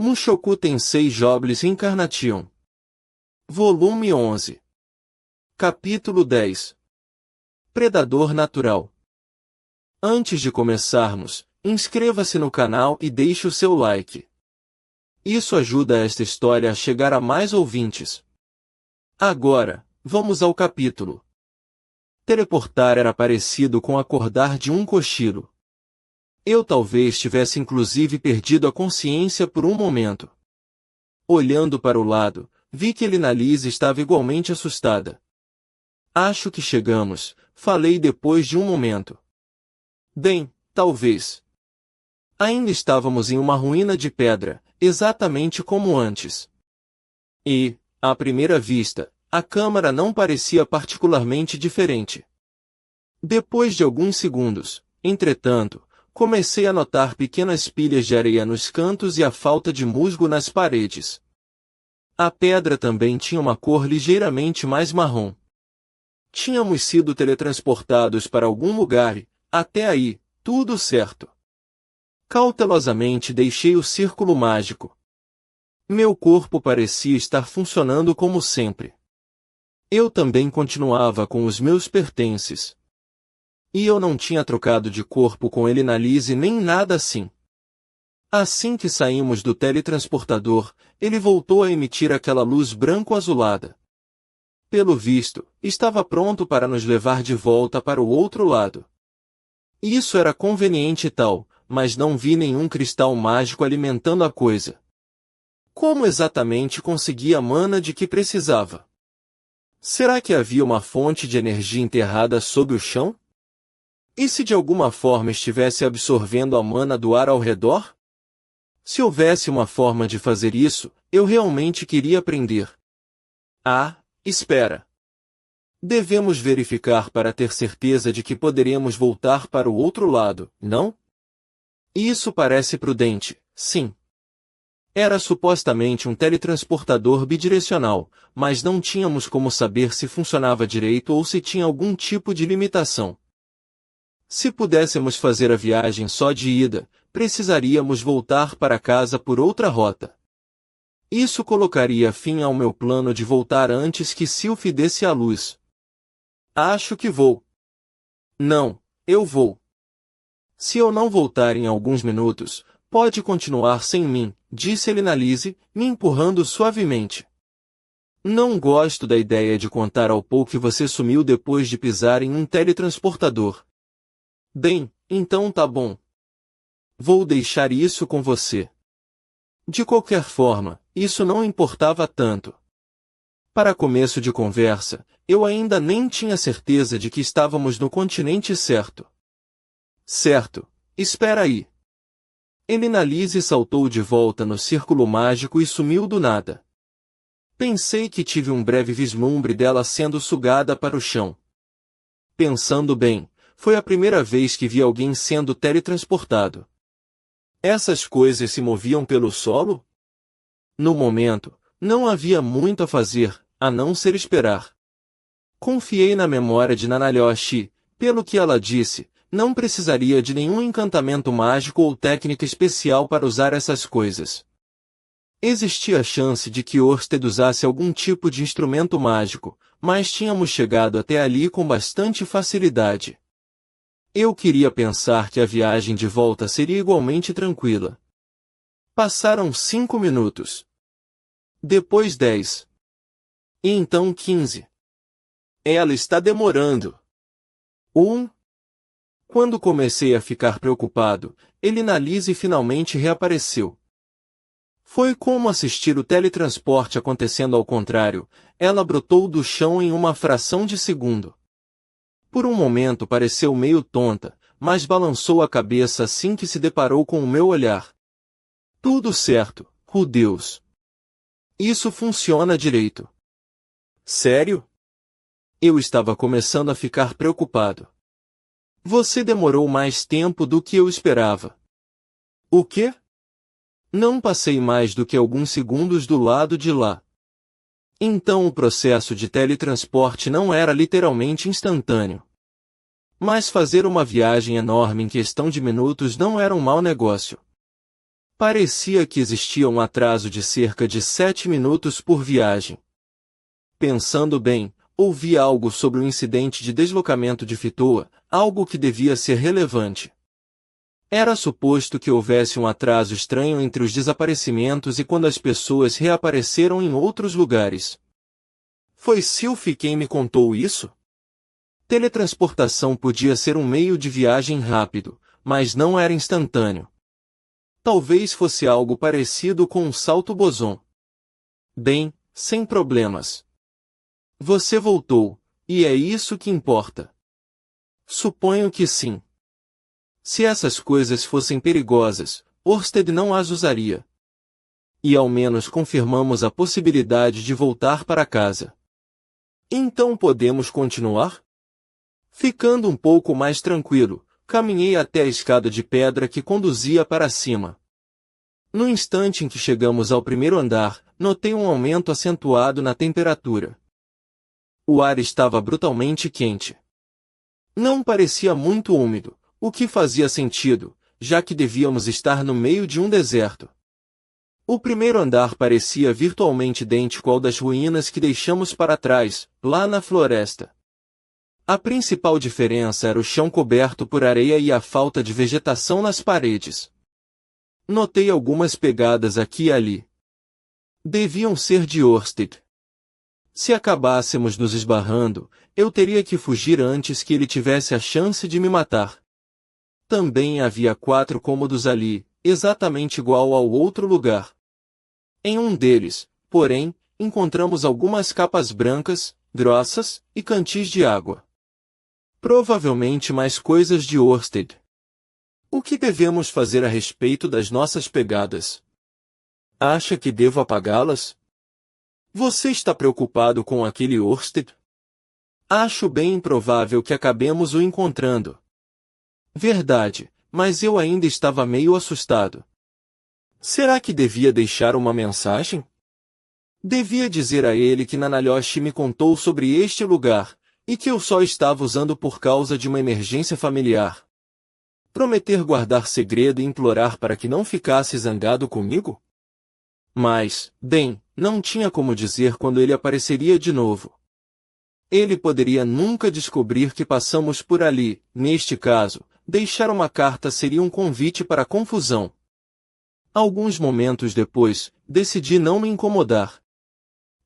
Mushoku Tensei Jobless Reincarnation. Volume 11. Capítulo 10. Predador Natural. Antes de começarmos, inscreva-se no canal e deixe o seu like. Isso ajuda esta história a chegar a mais ouvintes. Agora, vamos ao capítulo. Teleportar era parecido com acordar de um cochilo. Eu talvez tivesse inclusive perdido a consciência por um momento. Olhando para o lado, vi que Elinalise estava igualmente assustada. Acho que chegamos, falei depois de um momento. Bem, talvez. Ainda estávamos em uma ruína de pedra, exatamente como antes. E, à primeira vista, a câmara não parecia particularmente diferente. Depois de alguns segundos, entretanto, comecei a notar pequenas pilhas de areia nos cantos e a falta de musgo nas paredes. A pedra também tinha uma cor ligeiramente mais marrom. Tínhamos sido teletransportados para algum lugar e, até aí, tudo certo. Cautelosamente deixei o círculo mágico. Meu corpo parecia estar funcionando como sempre. Eu também continuava com os meus pertences. E eu não tinha trocado de corpo com Elinalise nem nada assim. Assim que saímos do teletransportador, ele voltou a emitir aquela luz branco-azulada. Pelo visto, estava pronto para nos levar de volta para o outro lado. Isso era conveniente e tal, mas não vi nenhum cristal mágico alimentando a coisa. Como exatamente consegui a mana de que precisava? Será que havia uma fonte de energia enterrada sob o chão? E se de alguma forma estivesse absorvendo a mana do ar ao redor? Se houvesse uma forma de fazer isso, eu realmente queria aprender. Ah, espera. Devemos verificar para ter certeza de que poderemos voltar para o outro lado, não? Isso parece prudente, sim. Era supostamente um teletransportador bidirecional, mas não tínhamos como saber se funcionava direito ou se tinha algum tipo de limitação. Se pudéssemos fazer a viagem só de ida, precisaríamos voltar para casa por outra rota. Isso colocaria fim ao meu plano de voltar antes que Sylph desse à luz. Acho que vou. Não, eu vou. Se eu não voltar em alguns minutos, pode continuar sem mim, disse Elinalise, me empurrando suavemente. Não gosto da ideia de contar ao Paul que você sumiu depois de pisar em um teletransportador. Bem, então tá bom. Vou deixar isso com você. De qualquer forma, isso não importava tanto. Para começo de conversa, eu ainda nem tinha certeza de que estávamos no continente certo. Certo, espera aí. Elinalise saltou de volta no círculo mágico e sumiu do nada. Pensei que tive um breve vislumbre dela sendo sugada para o chão. Pensando bem, foi a primeira vez que vi alguém sendo teletransportado. Essas coisas se moviam pelo solo? No momento, não havia muito a fazer, a não ser esperar. Confiei na memória de Nanalyoshi, pelo que ela disse, não precisaria de nenhum encantamento mágico ou técnica especial para usar essas coisas. Existia a chance de que Orsted usasse algum tipo de instrumento mágico, mas tínhamos chegado até ali com bastante facilidade. Eu queria pensar que a viagem de volta seria igualmente tranquila. Passaram 5 minutos. Depois 10. E então 15. Ela está demorando. Quando comecei a ficar preocupado, Elinalise finalmente reapareceu. Foi como assistir o teletransporte acontecendo ao contrário, ela brotou do chão em uma fração de segundo. Por um momento pareceu meio tonta, mas balançou a cabeça assim que se deparou com o meu olhar. Tudo certo, oh Deus. Isso funciona direito. Sério? Eu estava começando a ficar preocupado. Você demorou mais tempo do que eu esperava. O quê? Não passei mais do que alguns segundos do lado de lá. Então o processo de teletransporte não era literalmente instantâneo. Mas fazer uma viagem enorme em questão de minutos não era um mau negócio. Parecia que existia um atraso de cerca de 7 minutos por viagem. Pensando bem, ouvi algo sobre o incidente de deslocamento de Fitoa, algo que devia ser relevante. Era suposto que houvesse um atraso estranho entre os desaparecimentos e quando as pessoas reapareceram em outros lugares. Foi Sylphie quem me contou isso? Teletransportação podia ser um meio de viagem rápido, mas não era instantâneo. Talvez fosse algo parecido com um salto boson. Bem, sem problemas. Você voltou, e é isso que importa. Suponho que sim. Se essas coisas fossem perigosas, Orsted não as usaria. E ao menos confirmamos a possibilidade de voltar para casa. Então podemos continuar? Ficando um pouco mais tranquilo, caminhei até a escada de pedra que conduzia para cima. No instante em que chegamos ao primeiro andar, notei um aumento acentuado na temperatura. O ar estava brutalmente quente. Não parecia muito úmido, o que fazia sentido, já que devíamos estar no meio de um deserto. O primeiro andar parecia virtualmente idêntico ao das ruínas que deixamos para trás, lá na floresta. A principal diferença era o chão coberto por areia e a falta de vegetação nas paredes. Notei algumas pegadas aqui e ali. Deviam ser de Orsted. Se acabássemos nos esbarrando, eu teria que fugir antes que ele tivesse a chance de me matar. Também havia 4 cômodos ali, exatamente igual ao outro lugar. Em um deles, porém, encontramos algumas capas brancas, grossas, e cantis de água. Provavelmente mais coisas de Orsted. O que devemos fazer a respeito das nossas pegadas? Acha que devo apagá-las? Você está preocupado com aquele Orsted? Acho bem improvável que acabemos o encontrando. Verdade, mas eu ainda estava meio assustado. Será que devia deixar uma mensagem? Devia dizer a ele que Nanalyoshi me contou sobre este lugar, e que eu só estava usando por causa de uma emergência familiar. Prometer guardar segredo e implorar para que não ficasse zangado comigo? Mas, bem, não tinha como dizer quando ele apareceria de novo. Ele poderia nunca descobrir que passamos por ali, neste caso, deixar uma carta seria um convite para a confusão. Alguns momentos depois, decidi não me incomodar.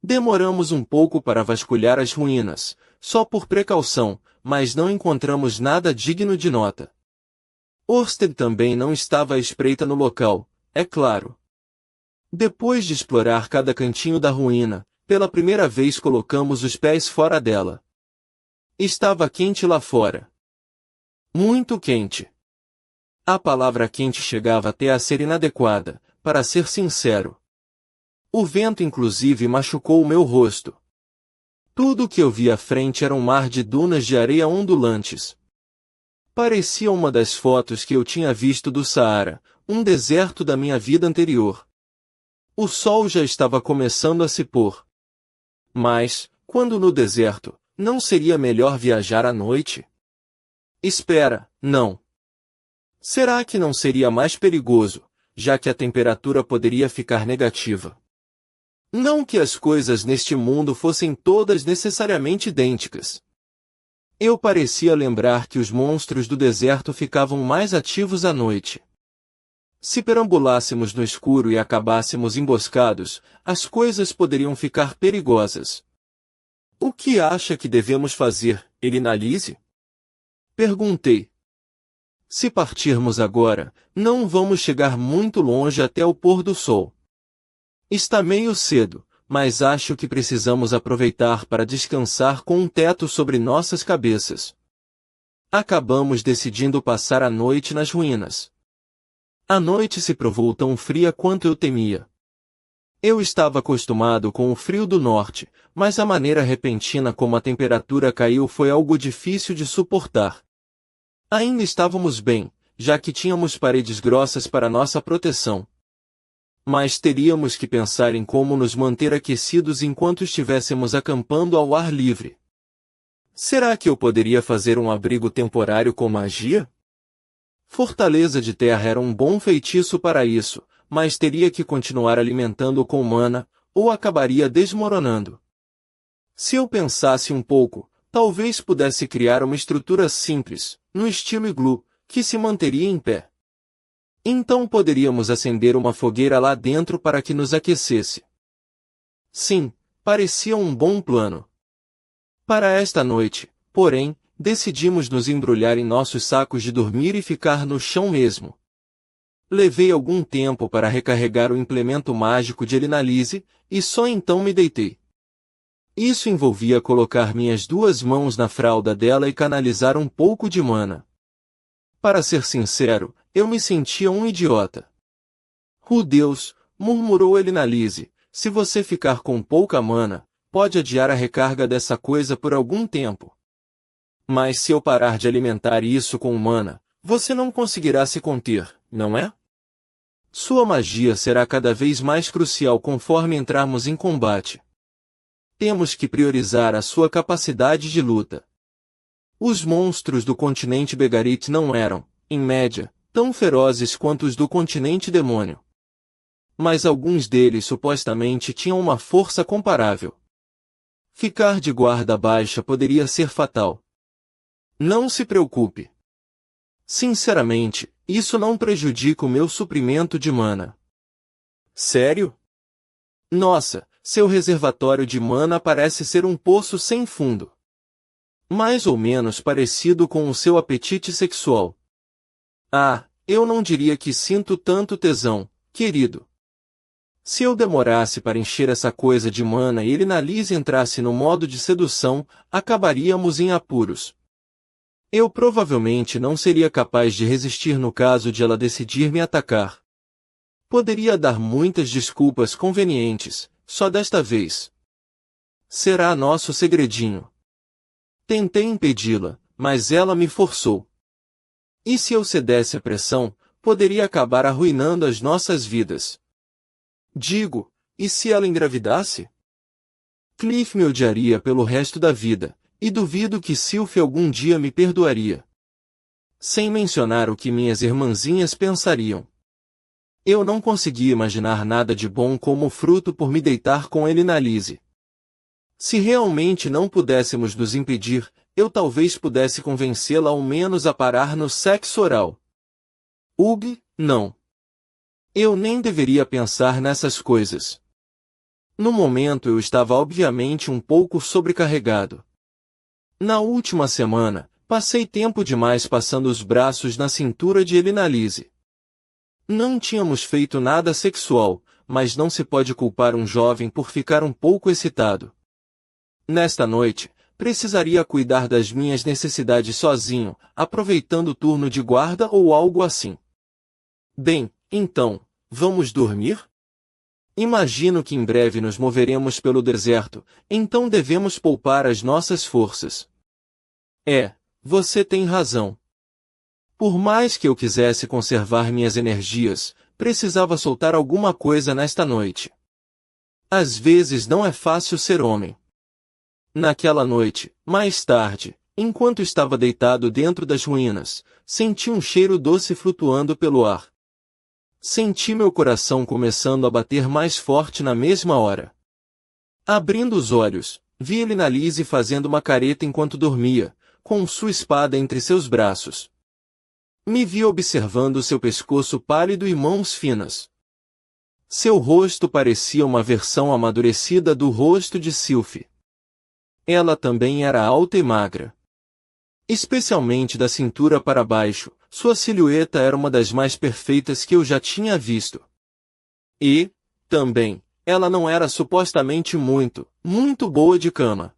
Demoramos um pouco para vasculhar as ruínas, só por precaução, mas não encontramos nada digno de nota. Orsted também não estava à espreita no local, é claro. Depois de explorar cada cantinho da ruína, pela primeira vez colocamos os pés fora dela. Estava quente lá fora. Muito quente. A palavra quente chegava até a ser inadequada, para ser sincero. O vento inclusive machucou o meu rosto. Tudo o que eu vi à frente era um mar de dunas de areia ondulantes. Parecia uma das fotos que eu tinha visto do Saara, um deserto da minha vida anterior. O sol já estava começando a se pôr. Mas, quando no deserto, não seria melhor viajar à noite? Espera, não. Será que não seria mais perigoso, já que a temperatura poderia ficar negativa? Não que as coisas neste mundo fossem todas necessariamente idênticas. Eu parecia lembrar que os monstros do deserto ficavam mais ativos à noite. Se perambulássemos no escuro e acabássemos emboscados, as coisas poderiam ficar perigosas. O que acha que devemos fazer, Elinalise? Perguntei. Se partirmos agora, não vamos chegar muito longe até o pôr do sol. Está meio cedo, mas acho que precisamos aproveitar para descansar com um teto sobre nossas cabeças. Acabamos decidindo passar a noite nas ruínas. A noite se provou tão fria quanto eu temia. Eu estava acostumado com o frio do norte, mas a maneira repentina como a temperatura caiu foi algo difícil de suportar. Ainda estávamos bem, já que tínhamos paredes grossas para nossa proteção. Mas teríamos que pensar em como nos manter aquecidos enquanto estivéssemos acampando ao ar livre. Será que eu poderia fazer um abrigo temporário com magia? Fortaleza de terra era um bom feitiço para isso, mas teria que continuar alimentando-o com mana, ou acabaria desmoronando. Se eu pensasse um pouco, talvez pudesse criar uma estrutura simples, no estilo iglú, que se manteria em pé. Então poderíamos acender uma fogueira lá dentro para que nos aquecesse. Sim, parecia um bom plano. Para esta noite, porém, decidimos nos embrulhar em nossos sacos de dormir e ficar no chão mesmo. Levei algum tempo para recarregar o implemento mágico de Elinalise, e só então me deitei. Isso envolvia colocar minhas 2 mãos na fralda dela e canalizar um pouco de mana. Para ser sincero, eu me sentia um idiota. Deus, murmurou Elinalise, se você ficar com pouca mana, pode adiar a recarga dessa coisa por algum tempo. Mas se eu parar de alimentar isso com mana, você não conseguirá se conter, não é? Sua magia será cada vez mais crucial conforme entrarmos em combate. Temos que priorizar a sua capacidade de luta. Os monstros do continente Begarit não eram, em média, tão ferozes quanto os do continente Demônio. Mas alguns deles supostamente tinham uma força comparável. Ficar de guarda baixa poderia ser fatal. Não se preocupe. Sinceramente, isso não prejudica o meu suprimento de mana. Sério? Nossa, seu reservatório de mana parece ser um poço sem fundo. Mais ou menos parecido com o seu apetite sexual. Ah, eu não diria que sinto tanto tesão, querido. Se eu demorasse para encher essa coisa de mana e Elinalise entrasse no modo de sedução, acabaríamos em apuros. Eu provavelmente não seria capaz de resistir no caso de ela decidir me atacar. Poderia dar muitas desculpas convenientes, só desta vez. Será nosso segredinho. Tentei impedi-la, mas ela me forçou. E se eu cedesse à pressão, poderia acabar arruinando as nossas vidas. Digo, e se ela engravidasse? Cliff me odiaria pelo resto da vida, e duvido que Sylphie algum dia me perdoaria. Sem mencionar o que minhas irmãzinhas pensariam. Eu não conseguia imaginar nada de bom como fruto por me deitar com Elinalise. Se realmente não pudéssemos nos impedir, eu talvez pudesse convencê-la ao menos a parar no sexo oral. Não. Eu nem deveria pensar nessas coisas. No momento eu estava obviamente um pouco sobrecarregado. Na última semana, passei tempo demais passando os braços na cintura de Elinalise. Não tínhamos feito nada sexual, mas não se pode culpar um jovem por ficar um pouco excitado. Nesta noite, precisaria cuidar das minhas necessidades sozinho, aproveitando o turno de guarda ou algo assim. Bem, então, vamos dormir? Imagino que em breve nos moveremos pelo deserto, então devemos poupar as nossas forças. Você tem razão. Por mais que eu quisesse conservar minhas energias, precisava soltar alguma coisa nesta noite. Às vezes não é fácil ser homem. Naquela noite, mais tarde, enquanto estava deitado dentro das ruínas, senti um cheiro doce flutuando pelo ar. Senti meu coração começando a bater mais forte na mesma hora. Abrindo os olhos, vi Elinalise fazendo uma careta enquanto dormia, com sua espada entre seus braços. Me vi observando seu pescoço pálido e mãos finas. Seu rosto parecia uma versão amadurecida do rosto de Sylphie. Ela também era alta e magra. Especialmente da cintura para baixo, sua silhueta era uma das mais perfeitas que eu já tinha visto. E, também, ela não era supostamente muito boa de cama.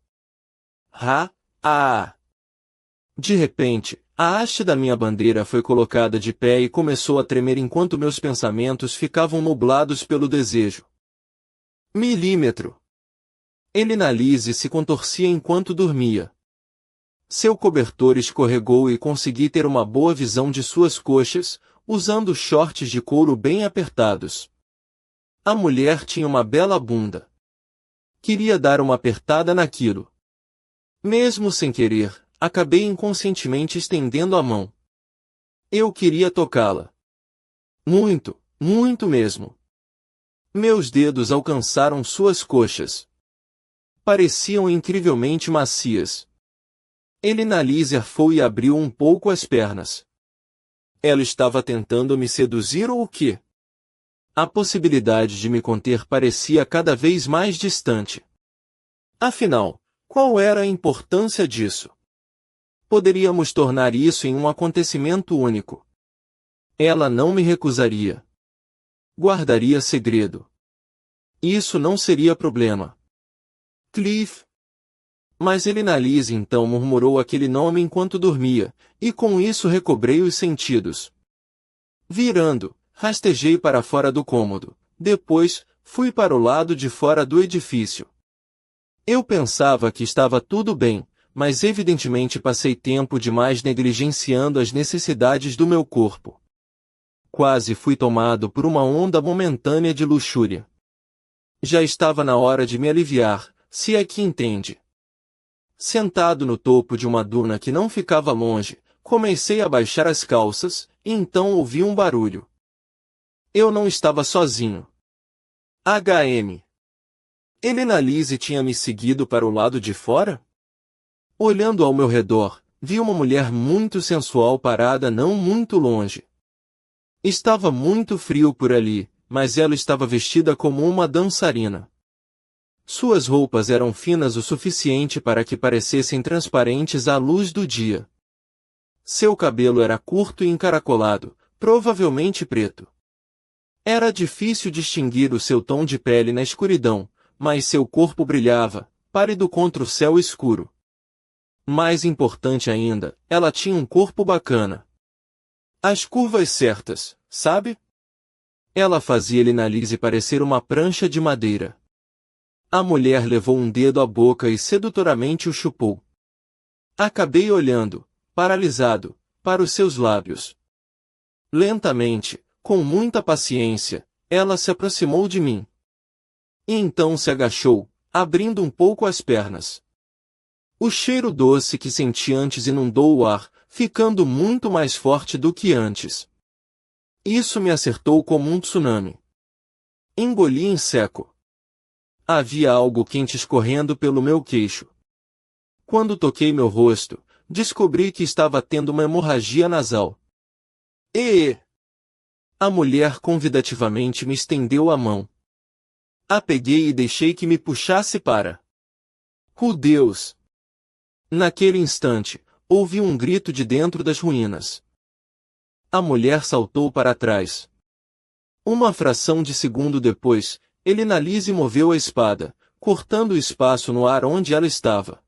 De repente, a haste da minha bandeira foi colocada de pé e começou a tremer enquanto meus pensamentos ficavam nublados pelo desejo. Milímetro. Elinalise se contorcia enquanto dormia. Seu cobertor escorregou e consegui ter uma boa visão de suas coxas, usando shorts de couro bem apertados. A mulher tinha uma bela bunda. Queria dar uma apertada naquilo. Mesmo sem querer, acabei inconscientemente estendendo a mão. Eu queria tocá-la. Muito mesmo. Meus dedos alcançaram suas coxas. Pareciam incrivelmente macias. Elina-Lise arfou e abriu um pouco as pernas. Ela estava tentando me seduzir ou o quê? A possibilidade de me conter parecia cada vez mais distante. Afinal, qual era a importância disso? Poderíamos tornar isso em um acontecimento único. Ela não me recusaria. Guardaria segredo. Isso não seria problema. Cliff. Mas Elina-Lise então murmurou aquele nome enquanto dormia, e com isso recobrei os sentidos. Virando, rastejei para fora do cômodo. Depois, fui para o lado de fora do edifício. Eu pensava que estava tudo bem, mas evidentemente passei tempo demais negligenciando as necessidades do meu corpo. Quase fui tomado por uma onda momentânea de luxúria. Já estava na hora de me aliviar, se é que entende. Sentado no topo de uma duna que não ficava longe, comecei a baixar as calças, e então ouvi um barulho. Eu não estava sozinho. HM. Elina-Lise tinha me seguido para o lado de fora? Olhando ao meu redor, vi uma mulher muito sensual parada não muito longe. Estava muito frio por ali, mas ela estava vestida como uma dançarina. Suas roupas eram finas o suficiente para que parecessem transparentes à luz do dia. Seu cabelo era curto e encaracolado, provavelmente preto. Era difícil distinguir o seu tom de pele na escuridão, mas seu corpo brilhava, pálido contra o céu escuro. Mais importante ainda, ela tinha um corpo bacana. As curvas certas, sabe? Ela fazia Elina-Lise parecer uma prancha de madeira. A mulher levou um dedo à boca e sedutoramente o chupou. Acabei olhando, paralisado, para os seus lábios. Lentamente, com muita paciência, ela se aproximou de mim. E então se agachou, abrindo um pouco as pernas. O cheiro doce que senti antes inundou o ar, ficando muito mais forte do que antes. Isso me acertou como um tsunami. Engoli em seco. Havia algo quente escorrendo pelo meu queixo. Quando toquei meu rosto, descobri que estava tendo uma hemorragia nasal. A mulher convidativamente me estendeu a mão. A peguei e deixei que me puxasse para. Deus! Naquele instante, ouvi um grito de dentro das ruínas. A mulher saltou para trás. Uma fração de segundo depois, Elina-Lise moveu a espada, cortando o espaço no ar onde ela estava.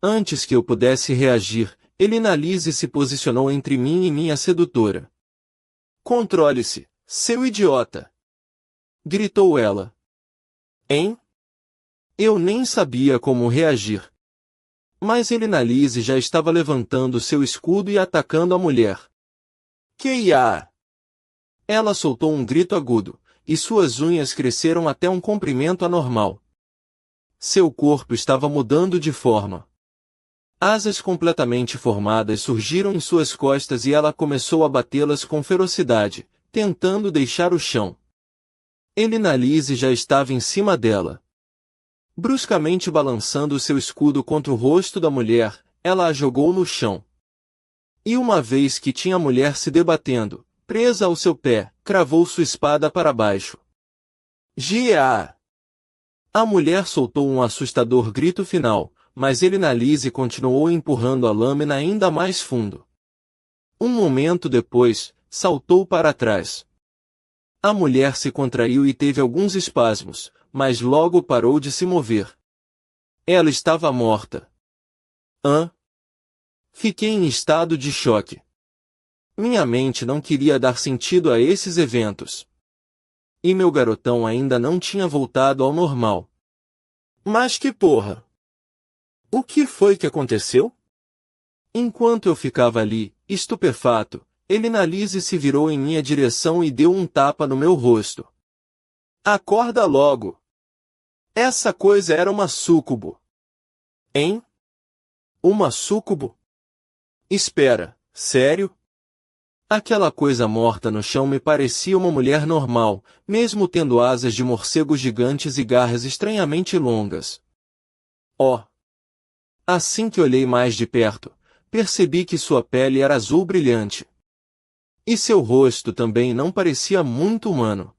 Antes que eu pudesse reagir, Elina-Lise se posicionou entre mim e minha sedutora. Controle-se, seu idiota! Gritou ela. Hein? Eu nem sabia como reagir. Mas Elina-Lise já estava levantando seu escudo e atacando a mulher. Que-ia! Ela soltou um grito agudo, e suas unhas cresceram até um comprimento anormal. Seu corpo estava mudando de forma. Asas completamente formadas surgiram em suas costas e ela começou a batê-las com ferocidade, tentando deixar o chão. Elina-Lise já estava em cima dela. Bruscamente balançando seu escudo contra o rosto da mulher, ela a jogou no chão. E uma vez que tinha a mulher se debatendo, presa ao seu pé, cravou sua espada para baixo. Gia! A mulher soltou um assustador grito final, mas Elina-Lise continuou empurrando a lâmina ainda mais fundo. Um momento depois, saltou para trás. A mulher se contraiu e teve alguns espasmos, mas logo parou de se mover. Ela estava morta. Fiquei em estado de choque. Minha mente não queria dar sentido a esses eventos. E meu garotão ainda não tinha voltado ao normal. Mas que porra! O que foi que aconteceu? Enquanto eu ficava ali, estupefato, Elina-Lise se virou em minha direção e deu um tapa no meu rosto. Acorda logo! Essa coisa era uma súcubo. Hein? Uma súcubo? Espera, sério? Aquela coisa morta no chão me parecia uma mulher normal, mesmo tendo asas de morcego gigantes e garras estranhamente longas. Oh! Assim que olhei mais de perto, percebi que sua pele era azul brilhante. E seu rosto também não parecia muito humano.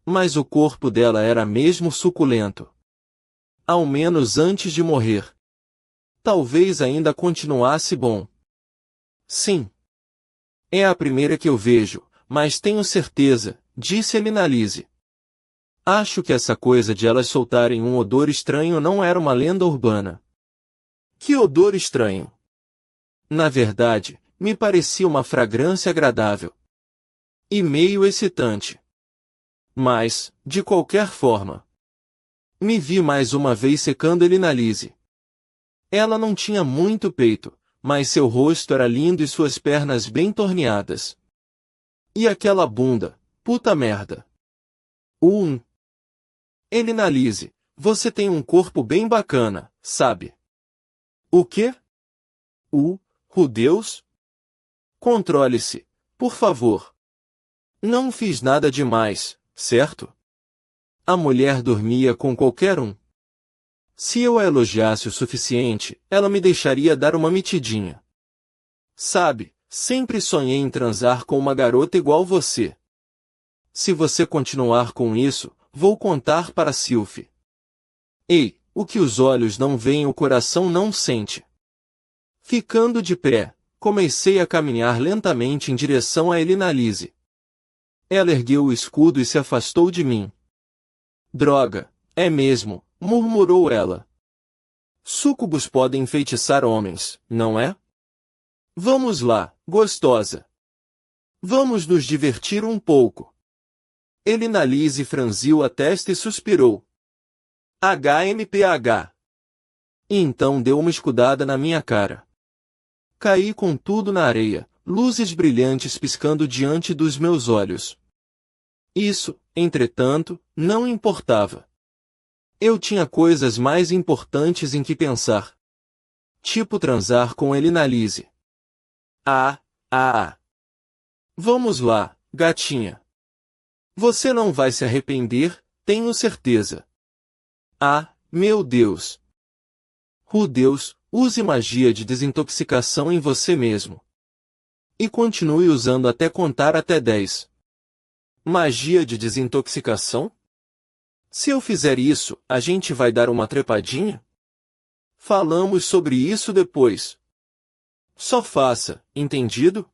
Mas o corpo dela era mesmo suculento. Ao menos antes de morrer. Talvez ainda continuasse bom. Sim. É a primeira que eu vejo, mas tenho certeza, disse Elinalise. Acho que essa coisa de elas soltarem um odor estranho não era uma lenda urbana. Que odor estranho! Na verdade, me parecia uma fragrância agradável. E meio excitante. Mas, de qualquer forma, me vi mais uma vez secando Elinalise. Ela não tinha muito peito, mas seu rosto era lindo e suas pernas bem torneadas. E aquela bunda, puta merda. Elinalise, você tem um corpo bem bacana, sabe? O quê? Deus? Controle-se, por favor. Não fiz nada demais, certo? A mulher dormia com qualquer um. Se eu a elogiasse o suficiente, ela me deixaria dar uma mitidinha. Sabe, sempre sonhei em transar com uma garota igual você. Se você continuar com isso, vou contar para Sylphie. Ei, o que os olhos não veem o coração não sente. Ficando de pé, comecei a caminhar lentamente em direção a Elinalise. Ela ergueu o escudo e se afastou de mim. Droga, é mesmo, murmurou ela. Súcubos podem enfeitiçar homens, não é? Vamos lá, gostosa. Vamos nos divertir um pouco. Elinalise franziu a testa e suspirou. HMPH. E então deu uma escudada na minha cara. Caí com tudo na areia, luzes brilhantes piscando diante dos meus olhos. Isso, entretanto, não importava. Eu tinha coisas mais importantes em que pensar. Tipo transar com Elinalise. Vamos lá, gatinha. Você não vai se arrepender, tenho certeza. Meu Deus. Deus, use magia de desintoxicação em você mesmo. E continue usando até contar até 10. Magia de desintoxicação? Se eu fizer isso, a gente vai dar uma trepadinha? Falamos sobre isso depois. Só faça, entendido?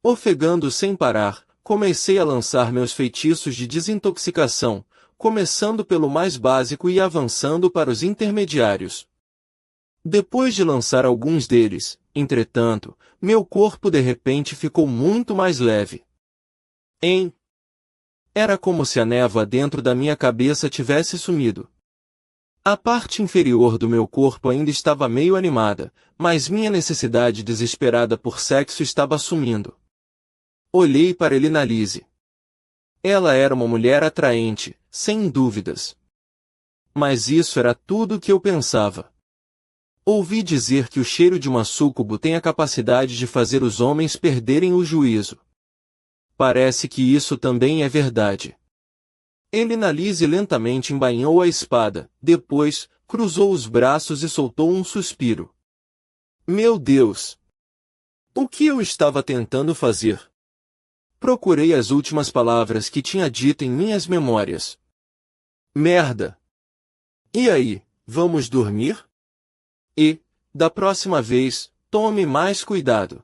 Ofegando sem parar, comecei a lançar meus feitiços de desintoxicação, começando pelo mais básico e avançando para os intermediários. Depois de lançar alguns deles, entretanto, meu corpo de repente ficou muito mais leve. Era como se a névoa dentro da minha cabeça tivesse sumido. A parte inferior do meu corpo ainda estava meio animada, mas minha necessidade desesperada por sexo estava sumindo. Olhei para Elinalise. Ela era uma mulher atraente, sem dúvidas. Mas isso era tudo o que eu pensava. Ouvi dizer que o cheiro de uma súcubo tem a capacidade de fazer os homens perderem o juízo. Parece que isso também é verdade. Elinalise lentamente embainhou a espada, depois, cruzou os braços e soltou um suspiro. Meu Deus! O que eu estava tentando fazer? Procurei as últimas palavras que tinha dito em minhas memórias. Merda! E aí, vamos dormir? E, da próxima vez, tome mais cuidado.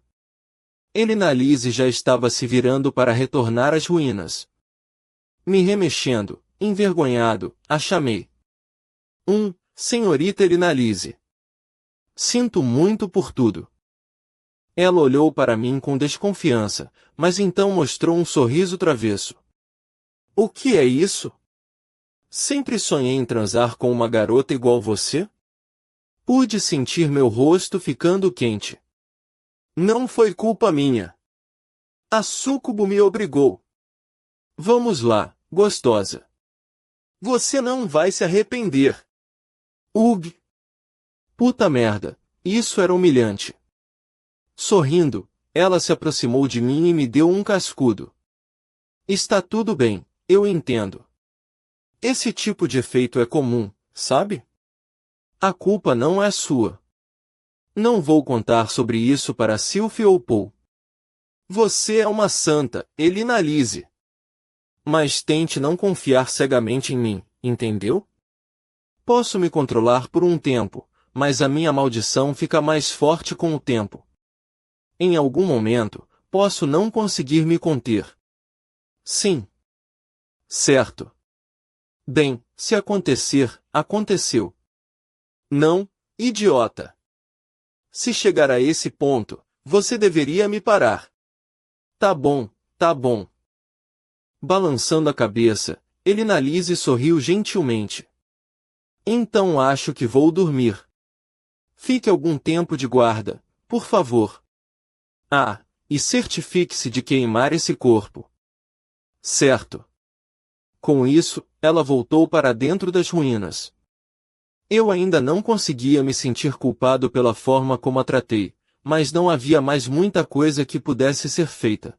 Elinalise já estava se virando para retornar às ruínas. Me remexendo, envergonhado, a chamei. Senhorita Elinalise. Sinto muito por tudo. Ela olhou para mim com desconfiança, mas então mostrou um sorriso travesso. O que é isso? Sempre sonhei em transar com uma garota igual você? Pude sentir meu rosto ficando quente. Não foi culpa minha. A súcubo me obrigou. Vamos lá, gostosa. Você não vai se arrepender. Puta merda, isso era humilhante. Sorrindo, ela se aproximou de mim e me deu um cascudo. Está tudo bem, eu entendo. Esse tipo de efeito é comum, sabe? A culpa não é sua. Não vou contar sobre isso para Sylvie ou Paul. Você é uma santa, Elina Lise. Mas tente não confiar cegamente em mim, entendeu? Posso me controlar por um tempo, mas a minha maldição fica mais forte com o tempo. Em algum momento, posso não conseguir me conter. Sim. Certo. Bem, se acontecer, aconteceu. Não, idiota. Se chegar a esse ponto, você deveria me parar. Tá bom, tá bom. Balançando a cabeça, Elina Lise sorriu gentilmente. Então acho que vou dormir. Fique algum tempo de guarda, por favor. Ah, e certifique-se de queimar esse corpo. Certo. Com isso, ela voltou para dentro das ruínas. Eu ainda não conseguia me sentir culpado pela forma como a tratei, mas não havia mais muita coisa que pudesse ser feita.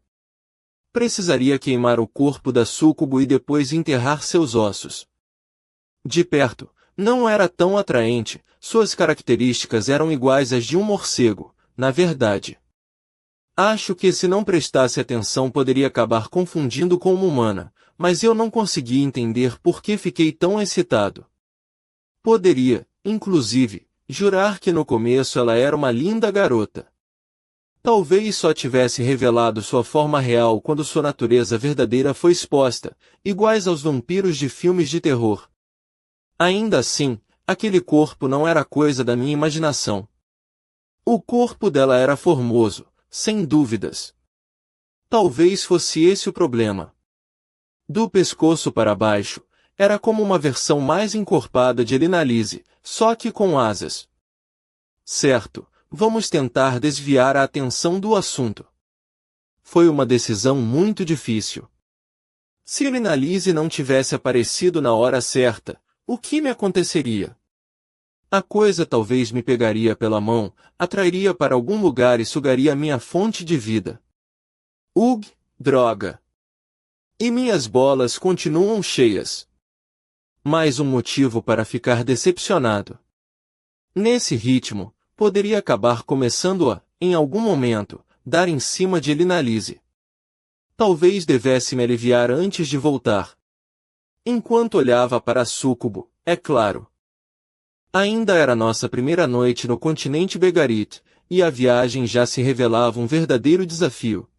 Precisaria queimar o corpo da súcubo e depois enterrar seus ossos. De perto, não era tão atraente, suas características eram iguais às de um morcego, na verdade. Acho que se não prestasse atenção poderia acabar confundindo com uma humana, mas eu não conseguia entender por que fiquei tão excitado. Poderia, inclusive, jurar que no começo ela era uma linda garota. Talvez só tivesse revelado sua forma real quando sua natureza verdadeira foi exposta, iguais aos vampiros de filmes de terror. Ainda assim, aquele corpo não era coisa da minha imaginação. O corpo dela era formoso, sem dúvidas. Talvez fosse esse o problema. Do pescoço para baixo, era como uma versão mais encorpada de Elina Lise, só que com asas. Certo, vamos tentar desviar a atenção do assunto. Foi uma decisão muito difícil. Se Elina Lise não tivesse aparecido na hora certa, o que me aconteceria? A coisa talvez me pegaria pela mão, atrairia para algum lugar e sugaria minha fonte de vida. Ugh, droga! E minhas bolas continuam cheias. Mais um motivo para ficar decepcionado. Nesse ritmo, poderia acabar começando a, em algum momento, dar em cima de Elina Lise. Talvez devesse me aliviar antes de voltar. Enquanto olhava para a súcubo, é claro. Ainda era nossa primeira noite no continente Begarit, e a viagem já se revelava um verdadeiro desafio.